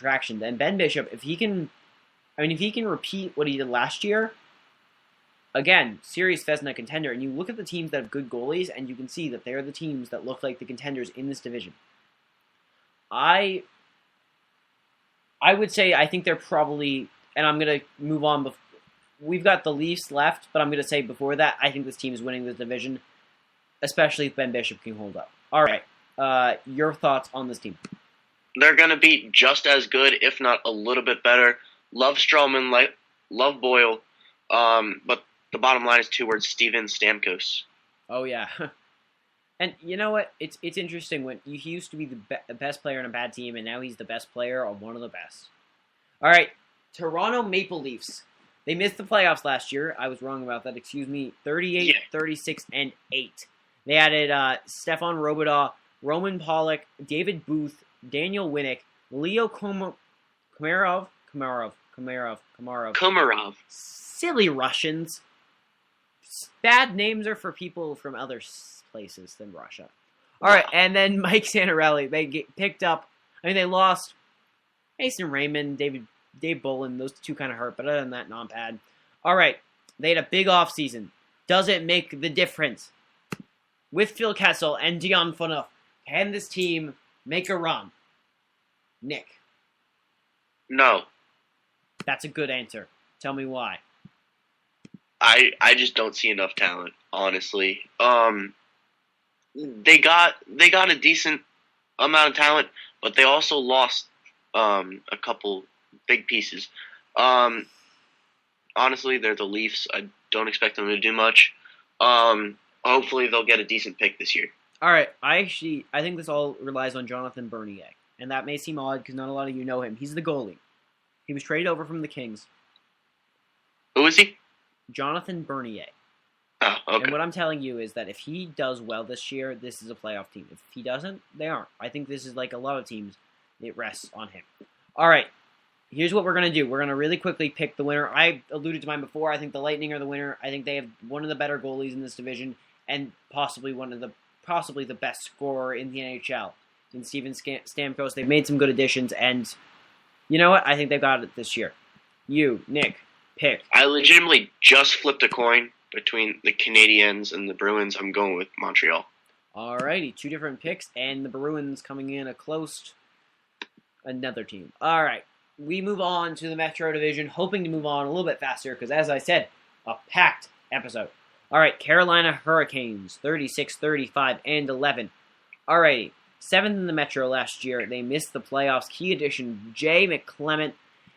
traction. And Ben Bishop, if he can repeat what he did last year, again, serious Vezina contender. And you look at the teams that have good goalies, and you can see that they're the teams that look like the contenders in this division. I would say I think they're probably, and I'm going to move on. We've got the Leafs left, but I'm going to say before that, I think this team is winning this division, especially if Ben Bishop can hold up. All right, your thoughts on this team? They're going to be just as good, if not a little bit better. Love Stroman, love Boyle, but the bottom line is two words: Steven Stamkos. Oh yeah, and you know what? It's interesting when he used to be the best player on a bad team, and now he's the best player on one of the best. All right, Toronto Maple Leafs. They missed the playoffs last year. I was wrong about that. Excuse me. 38, 36, and 8. They added Stefan Robidas, Roman Pollock, David Booth, Daniel Winnick, Leo Komarov. Silly Russians. Bad names are for people from other places than Russia. All right, and then Mike Santorelli. They picked up. They lost Mason Raymond, Dave Bolin. Those two kind of hurt, but other than that, not bad. All right, they had a big offseason. Does it make the difference? With Phil Kessel and Dion Phaneuf, can this team make a run? Nick. No. That's a good answer. Tell me why. I just don't see enough talent, honestly. They got a decent amount of talent, but they also lost a couple big pieces. Honestly, they're the Leafs. I don't expect them to do much. Hopefully they'll get a decent pick this year. All right, I think this all relies on Jonathan Bernier, and that may seem odd because not a lot of you know him. He's the goalie. He was traded over from the Kings. Who is he? Jonathan Bernier. Oh, okay. And what I'm telling you is that if he does well this year, this is a playoff team. If he doesn't, they aren't. I think this is like a lot of teams. It rests on him. All right, here's what we're going to do. We're going to really quickly pick the winner. I alluded to mine before. I think the Lightning are the winner. I think they have one of the better goalies in this division and possibly the best scorer in the NHL in Steven Stamkos. They've made some good additions, and you know what? I think they've got it this year. You, Nick, pick. I legitimately just flipped a coin between the Canadiens and the Bruins. I'm going with Montreal. Alrighty, two different picks, and the Bruins coming in a close another team. All right, we move on to the Metro Division, hoping to move on a little bit faster because, as I said, a packed episode. All right, Carolina Hurricanes, 36, 35, and 11. All right, 7th in the Metro last year. They missed the playoffs. Key addition, Jay McClement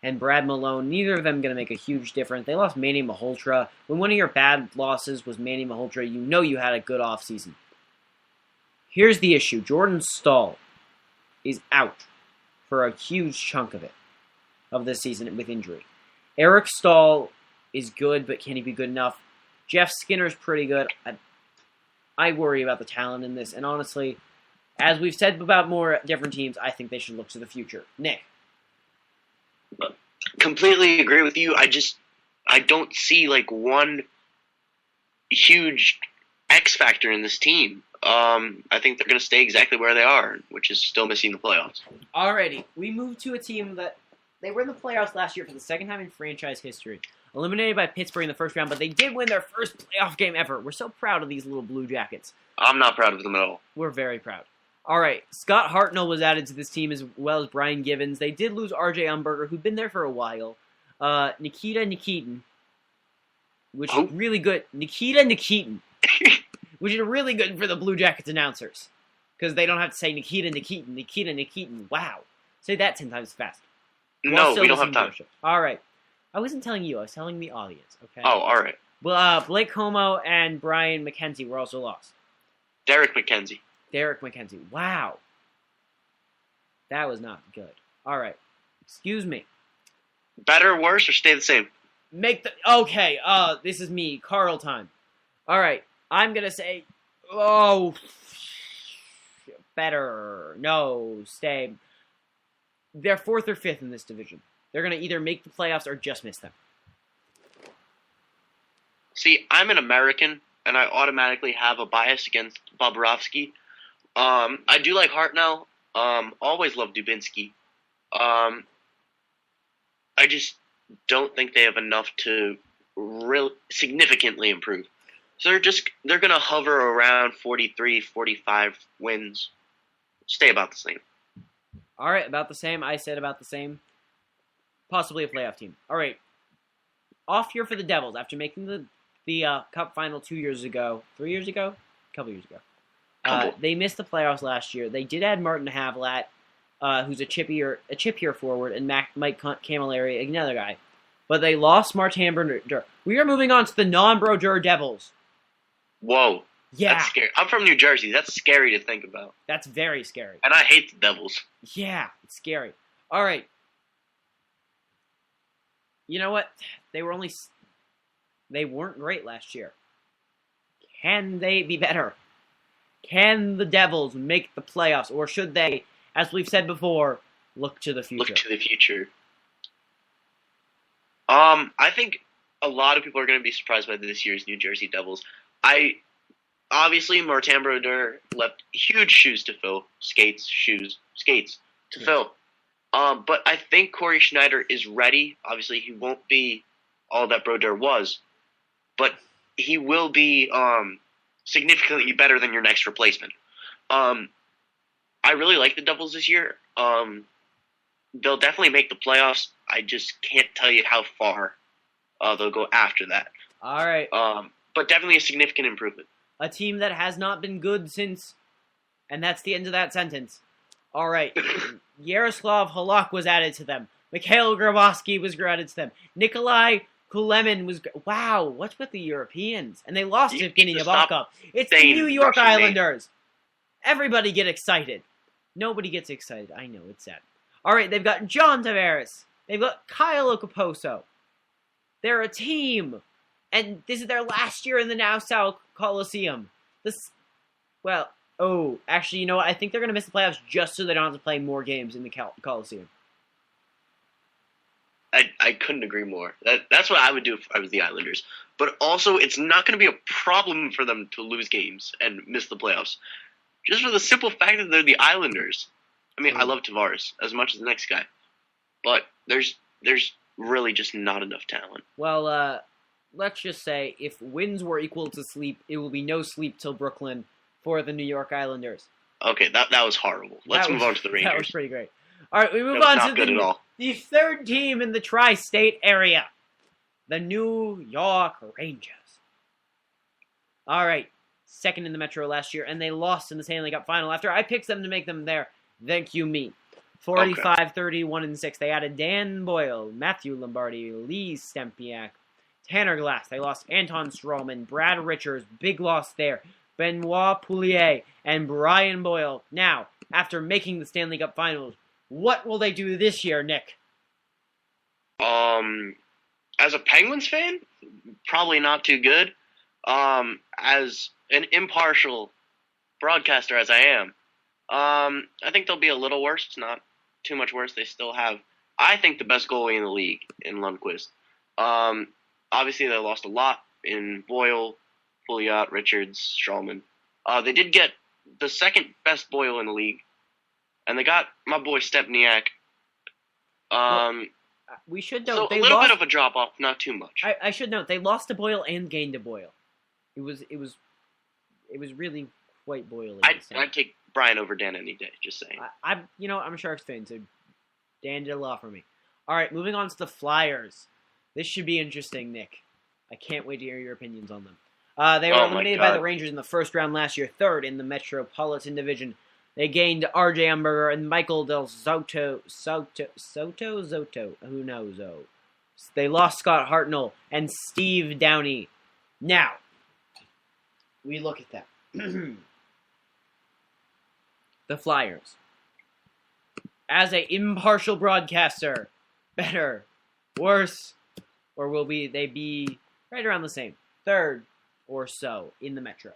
and Brad Malone. Neither of them going to make a huge difference. They lost Manny Malhotra. When one of your bad losses was Manny Malhotra, you know you had a good offseason. Here's the issue. Jordan Staal is out for a huge chunk of this season with injury. Eric Staal is good, but can he be good enough? Jeff Skinner's pretty good. I worry about the talent in this, and honestly, as we've said about more different teams, I think they should look to the future. Nick. Completely agree with you. I don't see like one huge X factor in this team. I think they're going to stay exactly where they are, which is still missing the playoffs. Alrighty, we move to a team that they were in the playoffs last year for the second time in franchise history. Eliminated by Pittsburgh in the first round, but they did win their first playoff game ever. We're so proud of these little Blue Jackets. I'm not proud of them at all. We're very proud. All right, Scott Hartnell was added to this team as well as Brian Givens. They did lose R.J. Umberger, who'd been there for a while. Nikita Nikitin, which is really good. Nikita Nikitin, which is really good for the Blue Jackets announcers. Because they don't have to say Nikita Nikitin. Wow. Say that 10 times fast. No, we don't have time. All right. I wasn't telling you. I was telling the audience, okay? Oh, all right. Well, Blake Como and Brian McKenzie were also lost. Derek McKenzie. Wow. That was not good. All right. Excuse me. Better, worse, or stay the same? Okay, this is me. Carl time. All right. I'm going to say, better. No, stay. They're 4th or 5th in this division. They're going to either make the playoffs or just miss them. See, I'm an American, and I automatically have a bias against Bobrovsky. I do like Hartnell. Always loved Dubinsky. Um, I just don't think they have enough to significantly improve. So they're gonna hover around 43, 45 wins, stay about the same. All right, about the same. I said about the same. Possibly a playoff team. All right, off year for the Devils after making the Cup final 2 years ago, 3 years ago, a couple years ago. They missed the playoffs last year. They did add Martin Havlat, who's a chippier forward, and Mike Camilleri, another guy. But they lost Martin Brodeur. We are moving on to the non-Brodeur Devils. Whoa. Yeah. That's scary. I'm from New Jersey. That's scary to think about. That's very scary. And I hate the Devils. Yeah, it's scary. All right. You know what? They weren't great last year. Can they be better? Can the Devils make the playoffs? Or should they, as we've said before, look to the future? Look to the future. I think a lot of people are going to be surprised by this year's New Jersey Devils. Obviously, Martin Brodeur left huge shoes to fill. Skates to fill. But I think Corey Schneider is ready. Obviously, he won't be all that Brodeur was, but he will be significantly better than your next replacement. I really like the Devils this year. They'll definitely make the playoffs. I just can't tell you how far they'll go after that. All right. But definitely a significant improvement. A team that has not been good since, and that's the end of that sentence. All right. Yaroslav Halak was added to them. Mikhail Grabowski was added to them. Nikolai Kulemin was... Wow, what's with the Europeans? And they lost to Evgeny Nabokov. It's the New York Islanders. Everybody get excited. Nobody gets excited. I know, it's sad. All right, they've got John Tavares. They've got Kyle Okaposo. They're a team. And this is their last year in the Nassau Coliseum. Actually, you know what? I think they're going to miss the playoffs just so they don't have to play more games in the Coliseum. I couldn't agree more. That's what I would do if I was the Islanders. But also, it's not going to be a problem for them to lose games and miss the playoffs. Just for the simple fact that they're the Islanders. I mean, I love Tavares as much as the next guy. But there's really just not enough talent. Well, let's just say if wins were equal to sleep, it will be no sleep till Brooklyn for the New York Islanders. Okay, that was horrible. Let's move on to the Rangers. That was pretty great. All right, we move on to the third team in the tri-state area, the New York Rangers. All right, second in the Metro last year, and they lost in the Stanley Cup final after I picked them to make them there. Thank you, me. 45, 31, and 6. They added Dan Boyle, Matthew Lombardi, Lee Stempniak, Tanner Glass. They lost Anton Strawman, Brad Richards, big loss there. Benoit Pouliot, and Brian Boyle. Now, after making the Stanley Cup Finals, what will they do this year, Nick? As a Penguins fan, probably not too good. As an impartial broadcaster as I am, I think they'll be a little worse. It's not too much worse. They still have, I think, the best goalie in the league in Lundqvist. Obviously, they lost a lot in Boyle, Pouliot, Richards, Strawman. They did get the second best Boyle in the league, and they got my boy Stempniak. We should note so they a little lost, bit of a drop off, not too much. I should note they lost to Boyle and gained to Boyle. It was really quite Boyle. I'd take Brian over Dan any day. Just saying. I'm a Sharks fan, so Dan did a lot for me. All right, moving on to the Flyers. This should be interesting, Nick. I can't wait to hear your opinions on them. They were eliminated by the Rangers in the first round last year, third in the Metropolitan Division. They gained R.J. Umberger and Michael Del Soto, who knows? They lost Scott Hartnell and Steve Downey. Now, we look at them. The Flyers. As an impartial broadcaster, better, worse, or will they be right around the same? Third or so in the Metro.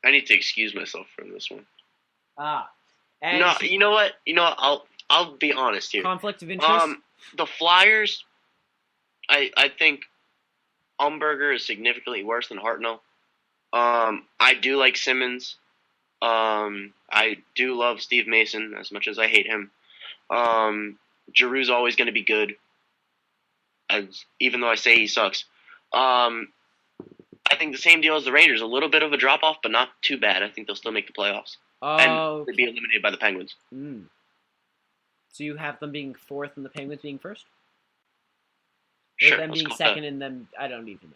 I need to excuse myself from this one. And no, you know what? I'll be honest here. Conflict of interest? The Flyers, I think Umberger is significantly worse than Hartnell. I do like Simmons. I do love Steve Mason as much as I hate him. Giroux's always going to be good, even though I say he sucks. I think the same deal as the Rangers. A little bit of a drop off, but not too bad. I think they'll still make the playoffs. And they'd be eliminated by the Penguins. So you have them being fourth and the Penguins being first? Sure. Or them being second and them, I don't even know.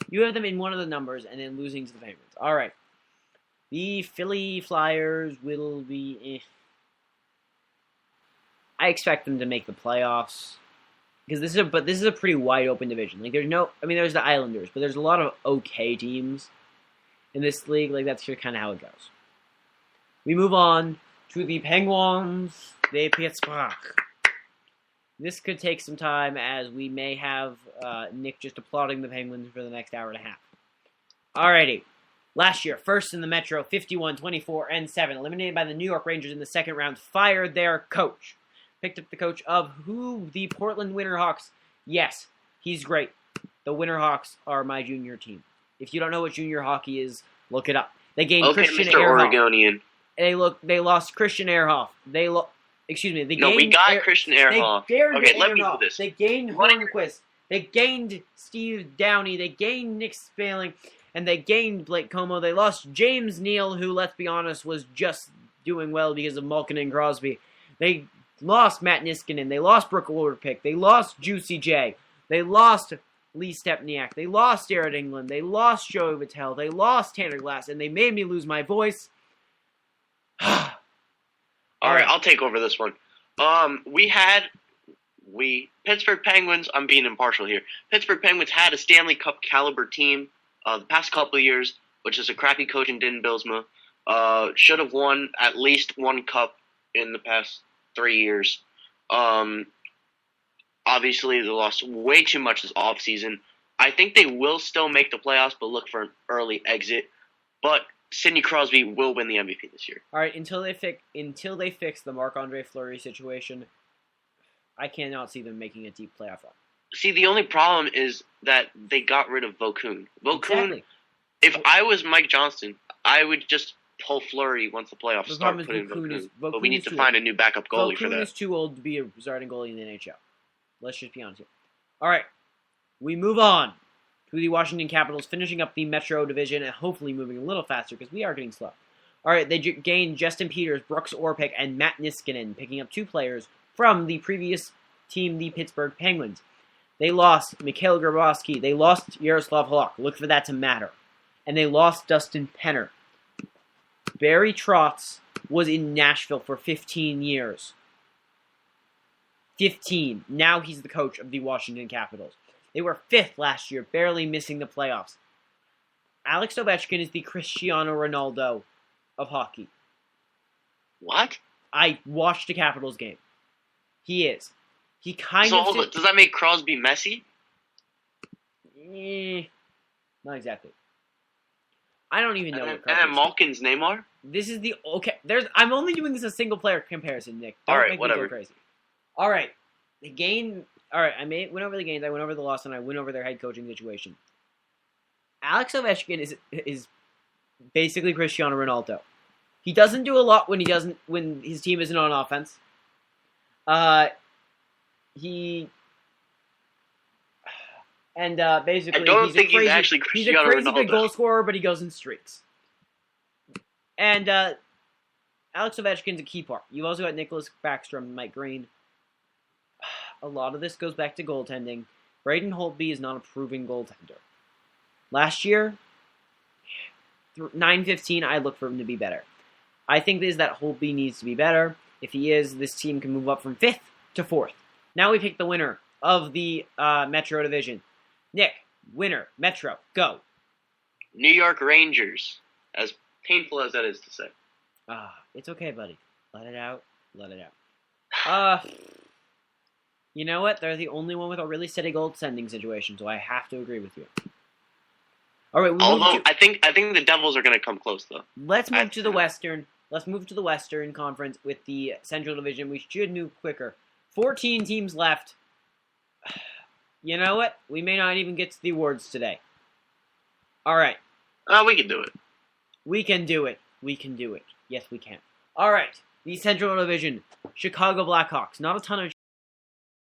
You have them in one of the numbers and then losing to the Penguins. All right. The Philly Flyers will be... I expect them to make the playoffs. Because this is a pretty wide open division. Like there's the Islanders, but there's a lot of okay teams in this league. Like that's kind of how it goes. We move on to the Penguins de Pittsburgh. This could take some time as we may have Nick just applauding the Penguins for the next hour and a half. Alrighty. Last year, first in the Metro, 51, 24, and 7. Eliminated by the New York Rangers in the second round. Fired their coach. Picked up the coach of who? The Portland Winterhawks. Yes, he's great. The Winterhawks are my junior team. If you don't know what junior hockey is, look it up. They gained Christian Mr. Ehrhoff. Oregonian. They lost Christian Ehrhoff. We got Christian Ehrhoff. Okay, let me do this. They gained Hornquist. They gained Steve Downey. They gained Nick Spaling. And they gained Blake Como. They lost James Neal, who, let's be honest, was just doing well because of Malkin and Crosby. They lost Matt Niskanen. They lost Brooke Orpik. They lost Juicy J. They lost Lee Stepniak. They lost Jared England. They lost Joey Vitello. They lost Tanner Glass. And they made me lose my voice. All right, I'll take over this one. Pittsburgh Penguins, I'm being impartial here. Pittsburgh Penguins had a Stanley Cup caliber team the past couple of years, which is a crappy coach in Din Bilsma. Should have won at least one cup in the past 3 years. Obviously, they lost way too much this offseason. I think they will still make the playoffs, but look for an early exit. But Sidney Crosby will win the MVP this year. All right, until they fix the Marc-Andre Fleury situation, I cannot see them making a deep playoff run. See, the only problem is that they got rid of Vokun. Exactly. If I was Mike Johnston, I would just pull Fleury once the playoffs start. But we need to find a new backup goalie for that. Vokun is too old to be a starting goalie in the NHL. Let's just be honest here. All right, we move on to the Washington Capitals, finishing up the Metro division and hopefully moving a little faster because we are getting slow. All right, they gained Justin Peters, Brooks Orpik, and Matt Niskanen, picking up 2 players from the previous team, the Pittsburgh Penguins. They lost Mikhail Grabowski. They lost Yaroslav Halak. Look for that to matter. And they lost Dustin Penner. Barry Trotz was in Nashville for 15 years. 15. Now he's the coach of the Washington Capitals. They were 5th last year, barely missing the playoffs. Alex Ovechkin is the Cristiano Ronaldo of hockey. What? I watched the Capitals game. He is. He hold on. Does that make Crosby Messi? Not exactly. I don't even know what Crosby. And then Malkin's Neymar? This is the I'm only doing this a single player comparison, Nick. Don't make me go crazy. All right. The game. All right. Went over the games. I went over the loss, and I went over their head coaching situation. Alex Ovechkin is basically Cristiano Ronaldo. He doesn't do a lot when his team isn't on offense. Basically, I don't think he's actually Cristiano Ronaldo. He's a crazy good goal scorer, but he goes in streaks. And Alex Ovechkin's a key part. You've also got Nicholas Backstrom and Mike Green. A lot of this goes back to goaltending. Braden Holtby is not a proven goaltender. Last year, 9-15, I look for him to be better. I think that Holtby needs to be better. If he is, this team can move up from 5th to 4th. Now we pick the winner of the Metro Division. Nick, winner, Metro, go. New York Rangers. As painful as that is to say. It's okay, buddy. Let it out. You know what? They're the only one with a really steady goaltending situation, so I have to agree with you. All right. I think the Devils are going to come close, though. Let's move to the Western. Let's move to the Western Conference with the Central Division. We should move quicker. 14 teams left. You know what? We may not even get to the awards today. All right. We can do it. We can do it. We can do it. Yes, we can. All right. The Central Division, Chicago Blackhawks. Not a ton of